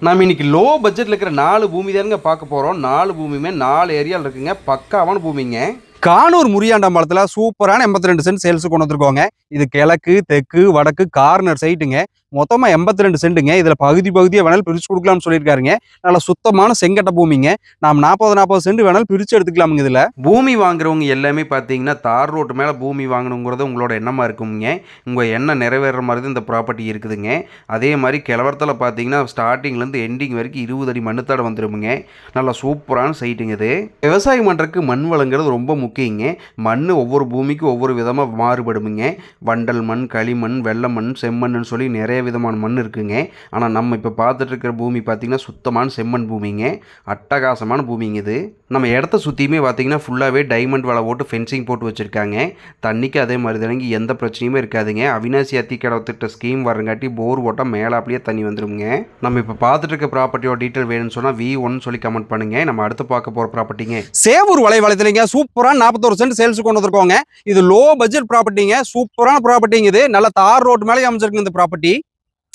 நாம் இன்னைக்கு லோ பட்ஜெட்டில் இருக்கிற 4 பூமி தானுங்க பார்க்க போகிறோம். 4 பூமியுமே 4 ஏரியாவில் இருக்குங்க. பக்காவான பூமிங்க. கானூர் முரியாண்டம்பாளத்தில் சூப்பரான 82 சென்ட் சேல்ஸுக்கு கொண்டு வந்துருக்கோங்க. இது கிழக்கு தெற்கு வடக்கு கார்னர் சைட்டுங்க. மொத்தமாக 82 சென்ட்டுங்க. இதில் பகுதியாக வேணாலும் பிரித்து கொடுக்கலாம்னு சொல்லியிருக்காருங்க. நல்ல சுத்தமான செங்கட்ட பூமிங்க. நாம் 40 சென்ட் வேணாலும் பிரித்து எடுத்துக்கலாமுங்க. இதில் பூமி வாங்குறவங்க எல்லாமே பார்த்தீங்கன்னா தார் ரோட்டு மேலே பூமி வாங்கணுங்கிறது உங்களோட எண்ணமாக இருக்குங்க. உங்கள் எண்ணம் நிறைவேற மாதிரி தான் இந்த ப்ராப்பர்ட்டி இருக்குதுங்க. அதே மாதிரி கிழவரத்தில் பார்த்தீங்கன்னா ஸ்டார்டிங்லேருந்து எண்டிங் வரைக்கும் 20 அடி மண்ணுத்தாட வந்துருமுங்க. நல்லா சூப்பரான சைட்டுங்க இது. விவசாயம் பண்ணுறதுக்கு மண் வளங்கிறது ரொம்ப முக்கியங்க. மண் ஒவ்வொரு பூமிக்கும் ஒவ்வொரு விதமாக மாறுபடுமுங்க. வண்டல் மண், களிமண், வெள்ளை மண், செம்மண்ணுன்னு சொல்லி நிறைய விதமான மண் இருக்குங்க. ஆனால் நம்ம இப்போ பார்த்துட்டு இருக்கிற பூமி பார்த்திங்கன்னா சுத்தமான செம்மண் பூமிங்க. அட்டகாசமான பூமிங்க இது. நம்ம இடத்த சுற்றியுமே பார்த்திங்கன்னா ஃபுல்லாகவே டைமண்ட் வலை போட்டு ஃபென்சிங் போட்டு வச்சுருக்காங்க. தண்ணிக்கு அதே மாதிரி தானங்க எந்த பிரச்சனையுமே இருக்காதுங்க. அவினாசி அத்திக்கடவு ஸ்கீம் வரங்காட்டி போர் போட்டால் மேலே அப்படியே தண்ணி வந்துடுங்க. நம்ம இப்போ பார்த்துட்டு இருக்க ப்ராப்பர்ட்டியோட டீட்டெயில் வேணும்னு சொன்னால் V1 சொல்லி கமெண்ட் பண்ணுங்கள். நம்ம அடுத்து பார்க்க போகிற ப்ராப்பர்ட்டிங்க சேவூர் வலைவலத்துலங்க. சூப்பரான 41 சென்ட் சேல்ஸ் கொண்டு வந்துருக்கோங்க. இது லோ பட்ஜெட் ப்ராப்பர்ட்டிங்க. சூப்பரான ப்ராப்பர்ட்டிங்க இது. நல்ல தார் ரோடு மேலே அமைச்சிருக்கு இந்த ப்ராப்பர்ட்டி.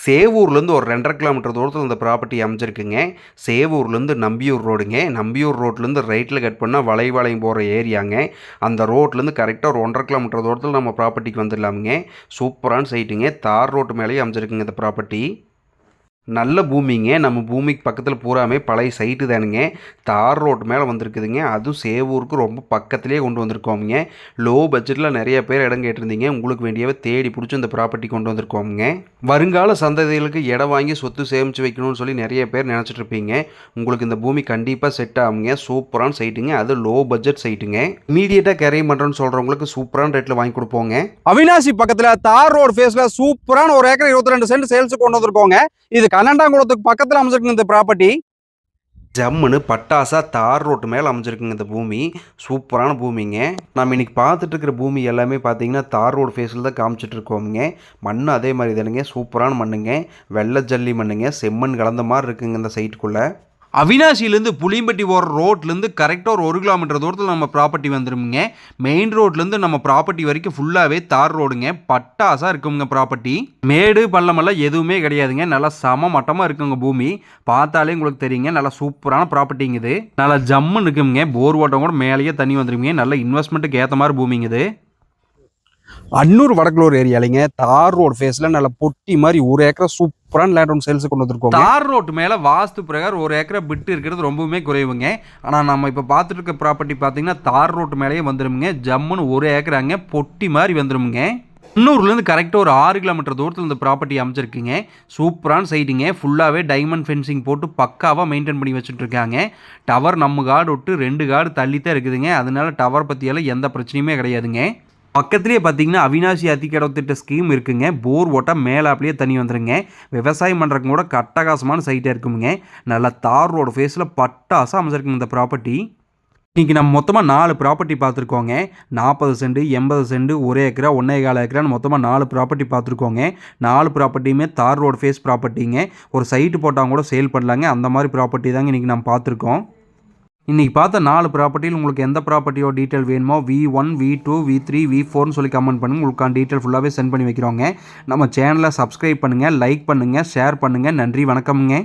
சேவூர்லேருந்து ஒரு 2.5 கிலோமீட்டர் தூரத்தில் இந்த ப்ராப்பர்ட்டி அமைஞ்சிருக்குங்க. சேவூர்லேருந்து நம்பியூர் ரோடுங்க. நம்பியூர் ரோட்லேருந்து ரைட்டில் கட் பண்ணால் வளைவாளையும் போகிற ஏரியாங்க. அந்த ரோட்லேருந்து கரெக்டாக ஒரு 1.5 கிலோமீட்டர் தூரத்தில் நம்ம ப்ராப்பர்ட்டிக்கு வந்துடலாமுங்க. சூப்பரான சைட்டுங்க. தார் ரோட்டு மேலேயே அமைஞ்சிருக்குங்க இந்த ப்ராப்பர்ட்டி. நல்ல பூமிங்க. நம்ம பூமிக்கு பக்கத்தில் பூராமே பழைய சைட்டு தானுங்க. தார் ரோட்டு மேலே வந்திருக்குதுங்க. அதுவும் சேவூருக்கு ரொம்ப பக்கத்துலேயே கொண்டு வந்திருக்கோமுங்க. லோ பட்ஜெட்டில் நிறைய பேர் இடம் கேட்டிருந்தீங்க. உங்களுக்கு வேண்டியவே தேடி பிடிச்சி இந்த ப்ராப்பர்ட்டி கொண்டு வந்திருக்கோமுங்க. வருங்கால சந்ததிகளுக்கு இடம் வாங்கி சொத்து சேமித்து வைக்கணும்னு சொல்லி நிறைய பேர் நினச்சிட்டு இருப்பீங்க. உங்களுக்கு இந்த பூமி கண்டிப்பாக செட் ஆகுங்க. சூப்பரான சைட்டுங்க. அது லோ பட்ஜெட் சைட்டுங்க. இமீடியட்டாக கேரி பண்ணுறோன்னு சொல்கிறவங்களுக்கு சூப்பரான ரேட்டில் வாங்கி கொடுப்போங்க. அவினாசி பக்கத்தில் தார் ரோடு ஃபேஸில் சூப்பரான 1 ஏக்கர் 22 சென்ட் சேல்ஸுக்கு கொண்டு வந்திருக்கோங்க. இது கண்ணண்டாங்குளத்துக்கு பக்கத்தில் அமைஞ்சிருக்குங்க இந்த ப்ராப்பர்ட்டி. ஜம்முன்னு பட்டாசா தார் ரோட்டு மேலே அமைஞ்சிருக்குங்க இந்த பூமி. சூப்பரான பூமிங்க. நம்ம இன்றைக்கி பார்த்துட்டு இருக்கிற பூமி எல்லாமே பார்த்தீங்கன்னா தார் ரோடு ஃபேஸில் தான் காமிச்சிட்டு இருக்கோமுங்க. மண் அதே மாதிரி தானுங்க. சூப்பரான மண்ணுங்க. வெள்ளை ஜல்லி மண்ணுங்க. செம்மண் கலந்த மாதிரி இருக்குங்க இந்த சைட்டுக்குள்ளே. அவினாசிலேருந்து புளியம்பட்டி போகிற ரோட்லேருந்து கரெக்டாக ஒரு 1 கிலோமீட்டர் தூரத்தில் நம்ம ப்ராப்பர்ட்டி வந்துருமுங்க. மெயின் ரோட்லேருந்து நம்ம ப்ராப்பர்ட்டி வரைக்கும் ஃபுல்லாகவே தார் ரோடுங்க. பட்டாசாக இருக்குங்க ப்ராப்பர்ட்டி. மேடு பள்ளமெல்லாம் எதுவுமே கிடையாதுங்க. நல்லா சம மட்டமாக இருக்குங்க பூமி. பார்த்தாலே உங்களுக்கு தெரியுங்க. நல்லா சூப்பரான ப்ராப்பர்ட்டிங்க இது. நல்லா ஜம்முன்னு இருக்குங்க. போர் ஓட்டம் கூட மேலேயே தண்ணி வந்துருங்க. நல்ல இன்வெஸ்ட்மெண்ட்டுக்கு ஏற்ற மாதிரி பூமிங்க இது. அன்னூர் வடக்குலூர் ஏரியாலிங்க. தார் ரோடு ஃபேஸில் நல்ல பொட்டி மாதிரி 1 ஏக்கர் சூப்பரான லேண்ட் ஒன்று சேல்ஸுக்கு கொண்டு வந்துருக்கோம். தார் ரோட்டு மேலே வாஸ்து பிரகாரம் 1 ஏக்கரை பிட்டு இருக்கிறது ரொம்பவுமே குறைவுங்க. ஆனால் நம்ம இப்போ பார்த்துட்டு இருக்க ப்ராப்பர்ட்டி பார்த்தீங்கன்னா தார் ரோட்டு மேலேயே வந்துடுமுங்க. ஜம்முன்னு 1 ஏக்கராங்க பொட்டி மாதிரி வந்துடுமுங்க. அன்னூர்லேருந்து கரெக்டாக ஒரு 6 கிலோமீட்டர் தூரத்தில் இந்த ப்ராப்பர்ட்டி அமைச்சிருக்குங்க. சூப்பரான சைட்டுங்க. ஃபுல்லாகவே டைமண்ட் ஃபென்சிங் போட்டு பக்காவாக மெயின்டைன் பண்ணி வச்சுட்டு இருக்காங்க. டவர் நம்ம காடு விட்டு 2 காடு தள்ளித்தான் இருக்குதுங்க. அதனால டவர் பற்றியெல்லாம் எந்த பிரச்சனையுமே கிடையாதுங்க. பக்கத்துலேயே பார்த்தீங்கன்னா அவினாசி அத்திக்கடவு திட்ட ஸ்கீம் இருக்குங்க. போர் ஓட்டால் மேலே அப்படியே தண்ணி வந்துடுங்க. விவசாயம் பண்ணுறதுக்கு கூட அட்டகாசமான சைட்டாக இருக்குங்க. நல்லா தார் ரோடு ஃபேஸில் பட்டாசாக அமைச்சிருக்குங்க இந்த ப்ராப்பர்ட்டி. இன்றைக்கி நம்ம மொத்தமாக 4 ப்ராப்பர்ட்டி பார்த்துருக்கோங்க. 40 சென்ட், 80 சென்ட், 1 ஏக்கரா, 1.25 ஏக்கரான்னு மொத்தமாக 4 ப்ராப்பர்ட்டி பார்த்துருக்கோங்க. 4 ப்ராப்பர்ட்டியுமே தார் ரோடு ஃபேஸ் ப்ராப்பர்ட்டிங்க. ஒரு சைட்டு போட்டால் கூட சேல் பண்ணலாங்க. அந்த மாதிரி ப்ராப்பர்ட்டி தாங்க இன்றைக்கி நம்ம பார்த்துருக்கோம். இன்றைக்கி பார்த்த 4 ப்ராப்பர்ட்டியில் உங்களுக்கு எந்த ப்ராப்பர்ட்டியோ டீட்டெயில் வேணுமோ V1, V2, V3, V4ன்னு சொல்லி கமெண்ட் பண்ணுங்கள். உங்களுக்கான டீட்டெயில் ஃபுல்லாகவே சென்ட் பண்ணி வைக்கிறோங்க. நம்ம சேனலை சப்ஸ்கிரைப் பண்ணுங்கள், லைக் பண்ணுங்கள், ஷேர் பண்ணுங்கள். நன்றி, வணக்கம்ங்க.